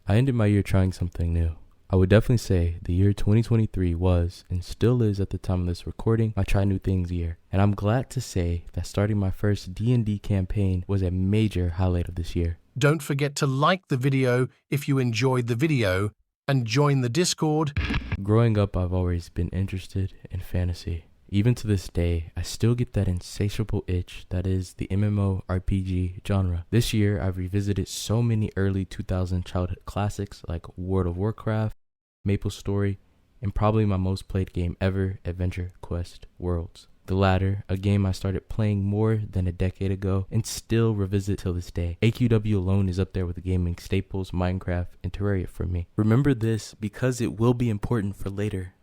I ended my year trying something new. I would definitely say the year 2023 was, and still is at the time of this recording, my try new things year. And I'm glad to say that starting my first D&D campaign was a major highlight of this year. Don't forget to like the video if you enjoyed the video and join the Discord. Growing up, I've always been interested in fantasy. Even to this day, I still get that insatiable itch that is the MMORPG genre. This year, I've revisited so many early 2000 childhood classics like World of Warcraft, MapleStory, and probably my most played game ever, Adventure Quest Worlds. The latter, a game I started playing more than a decade ago and still revisit till this day. AQW alone is up there with the gaming staples, Minecraft, and Terraria for me. Remember this because it will be important for later.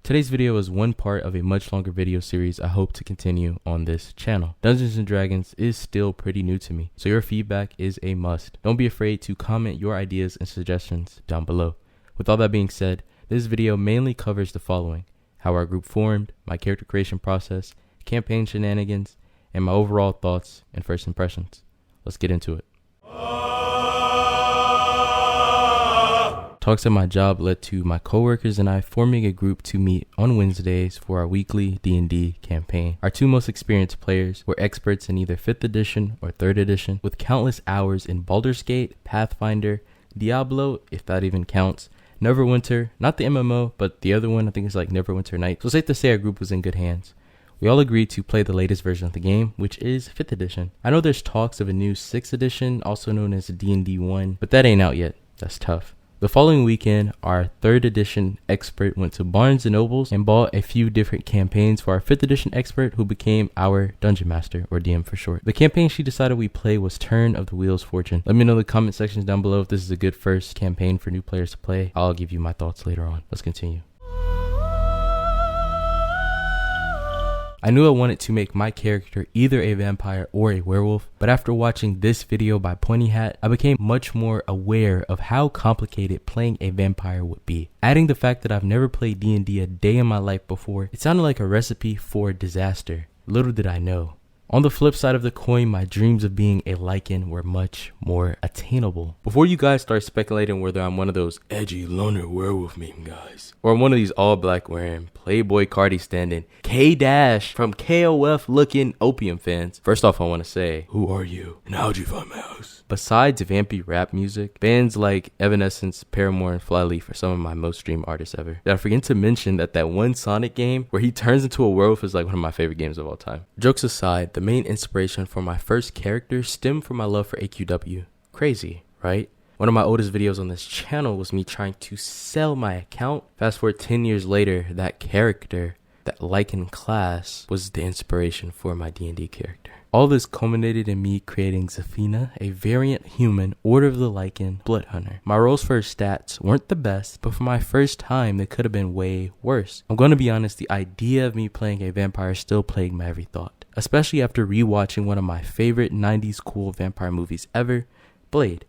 Today's video is one part of a much longer video series I hope to continue on this channel. Dungeons & Dragons is still pretty new to me, so your feedback is a must. Don't be afraid to comment your ideas and suggestions down below. With all that being said, this video mainly covers the following: how our group formed, my character creation process, campaign shenanigans, and my overall thoughts and first impressions. Let's get into it. Talks at my job led to my coworkers and I forming a group to meet on Wednesdays for our weekly D&D campaign. Our two most experienced players were experts in either 5th edition or 3rd edition, with countless hours in Baldur's Gate, Pathfinder, Diablo, if that even counts, Neverwinter, not the MMO, but the other one, I think it's like Neverwinter Nights. So safe to say our group was in good hands. We all agreed to play the latest version of the game, which is 5th edition. I know there's talks of a new 6th edition, also known as D&D 1, but that ain't out yet. That's tough. The following weekend, our 3rd edition expert went to Barnes & Nobles and bought a few different campaigns for our 5th edition expert, who became our Dungeon Master, or DM for short. The campaign she decided we play was Turn of the Wheels Fortune. Let me know in the comment sections down below if this is a good first campaign for new players to play. I'll give you my thoughts later on. Let's continue. I knew I wanted to make my character either a vampire or a werewolf, but after watching this video by Pointy Hat, I became much more aware of how complicated playing a vampire would be. Adding the fact that I've never played D&D a day in my life before, it sounded like a recipe for disaster. Little did I know. On the flip side of the coin, my dreams of being a Lycan were much more attainable. Before you guys start speculating whether I'm one of those edgy loner werewolf meme guys, or I'm one of these all black wearing, Playboy Cardi standing, K-Dash from KOF looking opium fans, first off I want to say, who are you and how'd you find my house? Besides vampy rap music, bands like Evanescence, Paramore, and Flyleaf are some of my most streamed artists ever. Did I forget to mention that one Sonic game where he turns into a werewolf is like one of my favorite games of all time. Jokes aside, the main inspiration for my first character stemmed from my love for AQW. Crazy, right? One of my oldest videos on this channel was me trying to sell my account. Fast forward 10 years later, that character, that Lycan class, was the inspiration for my D&D character. All this culminated in me creating Zafina, a variant human, Order of the Lycan, blood hunter. My roles for her stats weren't the best, but for my first time, they could have been way worse. I'm going to be honest, the idea of me playing a vampire still plagued my every thought, especially after rewatching one of my favorite 90s cool vampire movies ever, Blade.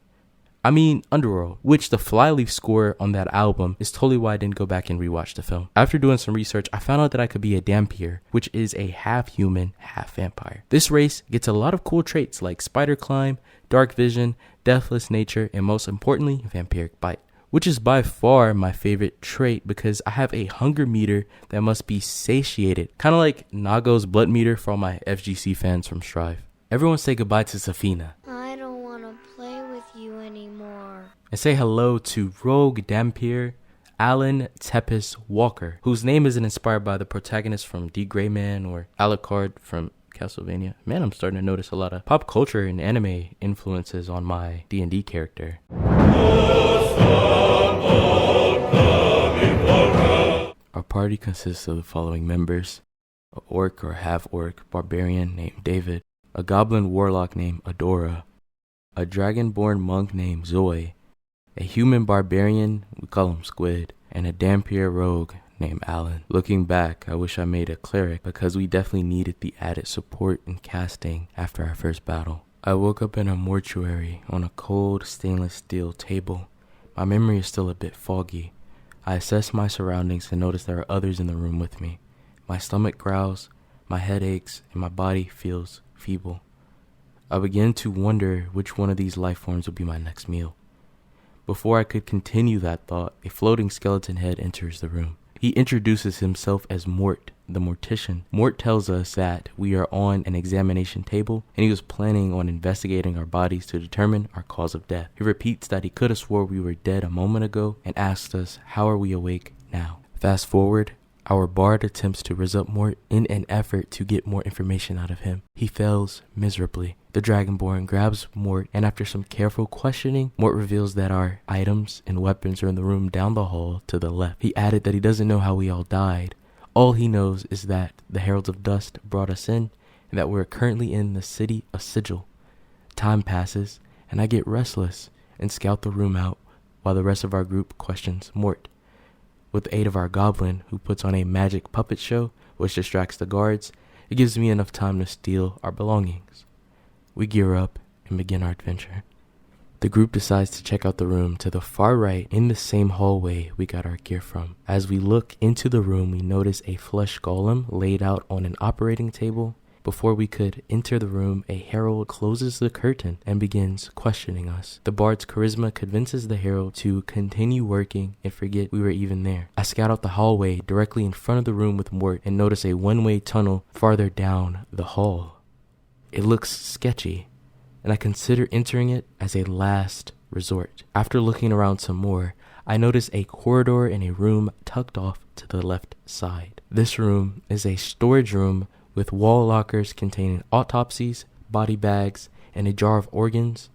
Underworld, which the Flyleaf score on that album is totally why I didn't go back and rewatch the film. After doing some research, I found out that I could be a Dhampir, which is a half human, half vampire. This race gets a lot of cool traits like spider climb, dark vision, deathless nature, and most importantly, vampiric bite, which is by far my favorite trait because I have a hunger meter that must be satiated, kind of like Nago's blood meter for all my FGC fans from Strive. Everyone say goodbye to Zafina. I don't want to play with you anymore. And say hello to Rogue Dhampir Alan Tepes Walker, whose name isn't inspired by the protagonist from D. Greyman or Alucard from Castlevania. Man, I'm starting to notice a lot of pop culture and anime influences on my D&D character. Our party consists of the following members: a orc or half-orc barbarian named David, a goblin warlock named Adora, a dragonborn monk named Zoe, a human barbarian, we call him Squid, and a Dhampir rogue named Alan. Looking back, I wish I made a cleric because we definitely needed the added support in casting after our first battle. I woke up in a mortuary on a cold stainless steel table. My memory is still a bit foggy. I assess my surroundings and notice there are others in the room with me. My stomach growls, my head aches, and my body feels feeble. I begin to wonder which one of these life forms will be my next meal. Before I could continue that thought, a floating skeleton head enters the room. He introduces himself as Mort, the mortician. Mort tells us that we are on an examination table and he was planning on investigating our bodies to determine our cause of death. He repeats that he could have swore we were dead a moment ago and asks us how are we awake now. Fast forward, our bard attempts to raise up Mort in an effort to get more information out of him. He fails miserably. The Dragonborn grabs Mort, and after some careful questioning, Mort reveals that our items and weapons are in the room down the hall to the left. He added that he doesn't know how we all died. All he knows is that the Heralds of Dust brought us in, and that we're currently in the city of Sigil. Time passes, and I get restless and scout the room out while the rest of our group questions Mort. With the aid of our goblin, who puts on a magic puppet show, which distracts the guards, it gives me enough time to steal our belongings. We gear up and begin our adventure. The group decides to check out the room to the far right in the same hallway we got our gear from. As we look into the room, we notice a flesh golem laid out on an operating table. Before we could enter the room, a herald closes the curtain and begins questioning us. The bard's charisma convinces the herald to continue working and forget we were even there. I scout out the hallway directly in front of the room with Mort and notice a one-way tunnel farther down the hall. It looks sketchy, and I consider entering it as a last resort. After looking around some more, I notice a corridor and a room tucked off to the left side. This room is a storage room with wall lockers containing autopsies, body bags, and a jar of organs.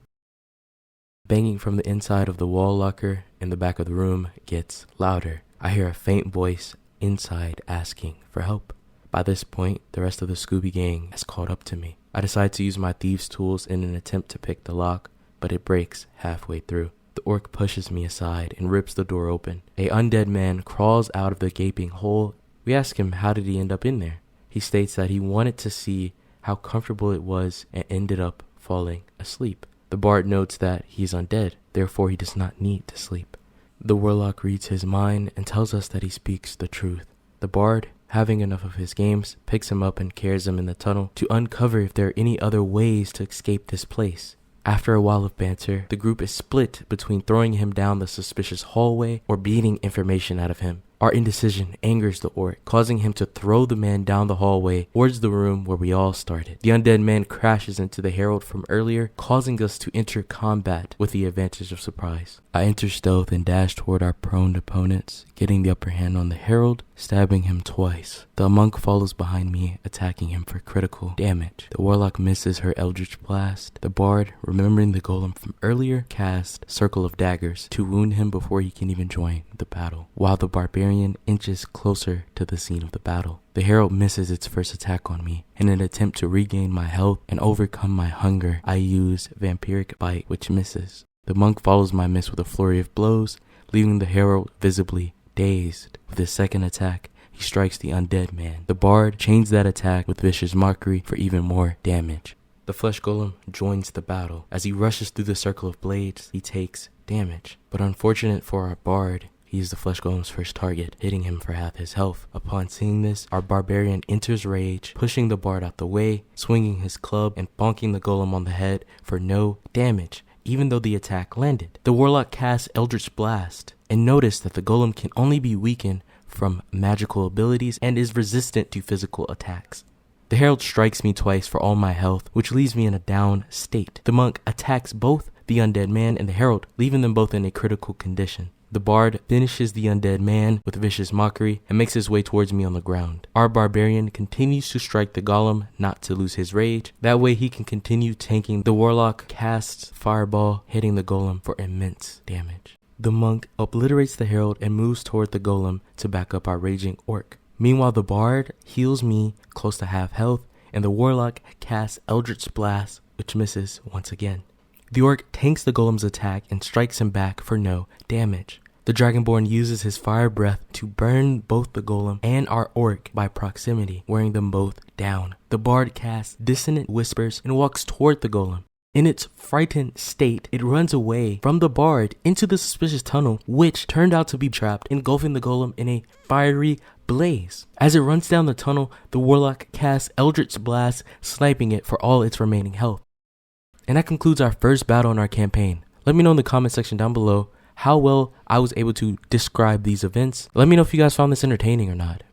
Banging from the inside of the wall locker in the back of the room gets louder. I hear a faint voice inside asking for help. By this point, the rest of the Scooby Gang has caught up to me. I decide to use my thieves' tools in an attempt to pick the lock, but it breaks halfway through. The orc pushes me aside and rips the door open. A undead man crawls out of the gaping hole. We ask him how did he end up in there. He states that he wanted to see how comfortable it was and ended up falling asleep. The bard notes that he's undead, therefore he does not need to sleep. The warlock reads his mind and tells us that he speaks the truth. The bard, having enough of his games, picks him up and carries him in the tunnel to uncover if there are any other ways to escape this place. After a while of banter, the group is split between throwing him down the suspicious hallway or beating information out of him. Our indecision angers the orc, causing him to throw the man down the hallway towards the room where we all started. The undead man crashes into the herald from earlier, causing us to enter combat with the advantage of surprise. I enter stealth and dash toward our prone opponents, getting the upper hand on the herald, stabbing him twice. The monk follows behind me, attacking him for critical damage. The warlock misses her eldritch blast. The bard, remembering the golem from earlier, casts Circle of Daggers to wound him before he can even join the battle, while the barbarian inches closer to the scene of the battle. The herald misses its first attack on me. In an attempt to regain my health and overcome my hunger, I use Vampiric Bite, which misses. The monk follows my miss with a flurry of blows, leaving the herald visibly dazed. With his second attack, he strikes the undead man. The bard chains that attack with Vicious Mockery for even more damage. The flesh golem joins the battle. As he rushes through the circle of blades, he takes damage. But unfortunate for our bard, he is the flesh golem's first target, hitting him for half his health. Upon seeing this, our barbarian enters rage, pushing the bard out the way, swinging his club and bonking the golem on the head for no damage, even though the attack landed. The warlock casts Eldritch Blast and noticed that the golem can only be weakened from magical abilities and is resistant to physical attacks. The herald strikes me twice for all my health, which leaves me in a down state. The monk attacks both the undead man and the herald, leaving them both in a critical condition. The bard finishes the undead man with Vicious Mockery and makes his way towards me on the ground. Our barbarian continues to strike the golem not to lose his rage. That way he can continue tanking. The warlock casts Fireball, hitting the golem for immense damage. The monk obliterates the herald and moves toward the golem to back up our raging orc. Meanwhile, the bard heals me close to half health, and the warlock casts Eldritch Blast, which misses once again. The orc tanks the golem's attack and strikes him back for no damage. The dragonborn uses his fire breath to burn both the golem and our orc by proximity, wearing them both down. The bard casts Dissonant Whispers and walks toward the golem. In its frightened state, it runs away from the bard into the suspicious tunnel, which turned out to be trapped, engulfing the golem in a fiery blaze. As it runs down the tunnel, the warlock casts Eldritch Blast, sniping it for all its remaining health. And that concludes our first battle in our campaign. Let me know in the comment section down below how well I was able to describe these events. Let me know if you guys found this entertaining or not.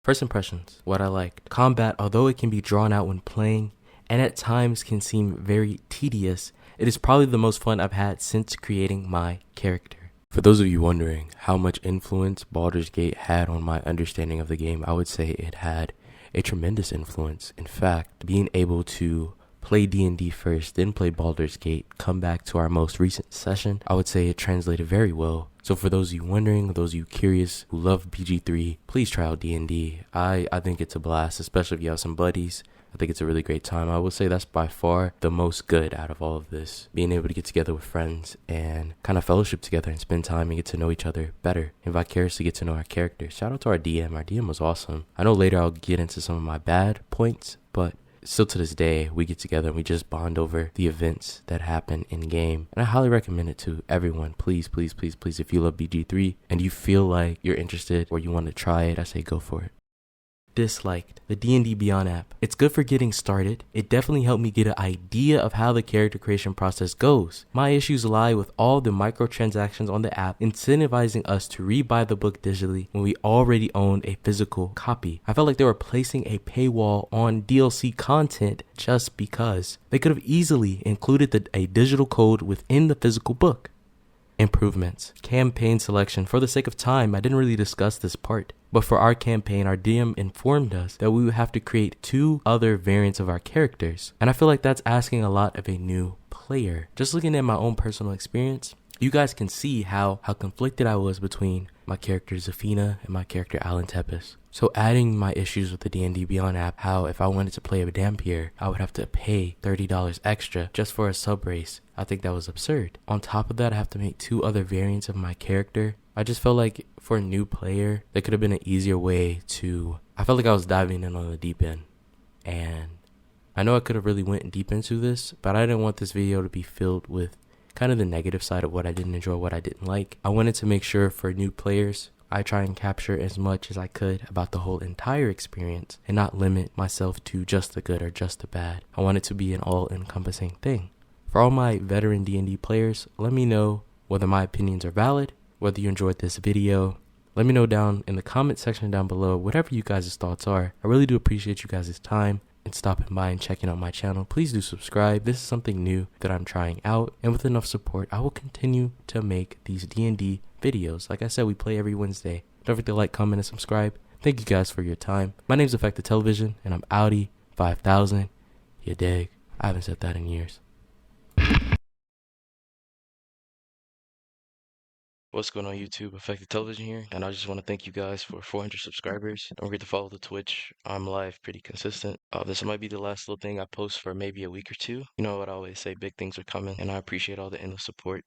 First impressions, what I liked. Combat, although it can be drawn out when playing, and at times can seem very tedious, it is probably the most fun I've had since creating my character. For those of you wondering how much influence Baldur's Gate had on my understanding of the game, I would say it had a tremendous influence. In fact, being able to play D&D first, then play Baldur's Gate, come back to our most recent session, I would say it translated very well. So for those of you wondering, those of you curious who love BG3, please try out D&D. I think it's a blast, especially if you have some buddies. I think it's a really great time. I would say that's by far the most good out of all of this. Being able to get together with friends and kind of fellowship together and spend time and get to know each other better and vicariously get to know our characters. Shout out to our DM. Our DM was awesome. I know later I'll get into some of my bad points, but still to this day, we get together and we just bond over the events that happen in game. And I highly recommend it to everyone. Please, please, please, please, if you love BG3 and you feel like you're interested or you want to try it, I say go for it. Disliked the D&D Beyond app. It's good for getting started. It definitely helped me get an idea of how the character creation process goes. My issues lie with all the microtransactions on the app incentivizing us to rebuy the book digitally when we already owned a physical copy. I felt like they were placing a paywall on DLC content just because. They could have easily included a digital code within the physical book. Improvements. Campaign selection. For the sake of time, I didn't really discuss this part. But for our campaign, our DM informed us that we would have to create 2 other variants of our characters. And I feel like that's asking a lot of a new player. Just looking at my own personal experience, you guys can see how conflicted I was between my character Zafina and my character Alan Tepes. So adding my issues with the D&D Beyond app, how if I wanted to play a Dampier, I would have to pay $30 extra just for a sub race. I think that was absurd. On top of that, I have to make 2 other variants of my character. I just felt like for a new player, there could have been an easier way to... I felt like I was diving in on the deep end. And I know I could have really went deep into this, but I didn't want this video to be filled with kind of the negative side of what I didn't enjoy, what I didn't like. I wanted to make sure for new players, I try and capture as much as I could about the whole entire experience and not limit myself to just the good or just the bad. I want it to be an all-encompassing thing. For all my veteran D&D players, let me know whether my opinions are valid, whether you enjoyed this video. Let me know down in the comment section down below whatever you guys' thoughts are. I really do appreciate you guys' time and stopping by and checking out my channel. Please do subscribe. This is something new that I'm trying out, and with enough support, I will continue to make these D&D videos. Like I said, we play every Wednesday. Don't forget to like, comment, and subscribe. Thank you guys for your time. My name's Effective Television, and I'm Audi 5000. You dig? I haven't said that in years. What's going on YouTube? Effective Television here, and I just want to thank you guys for 400 subscribers. Don't forget to follow the Twitch. I'm live pretty consistent. This might be the last little thing I post for maybe a week or 2. You know what I always say, big things are coming, and I appreciate all the endless support.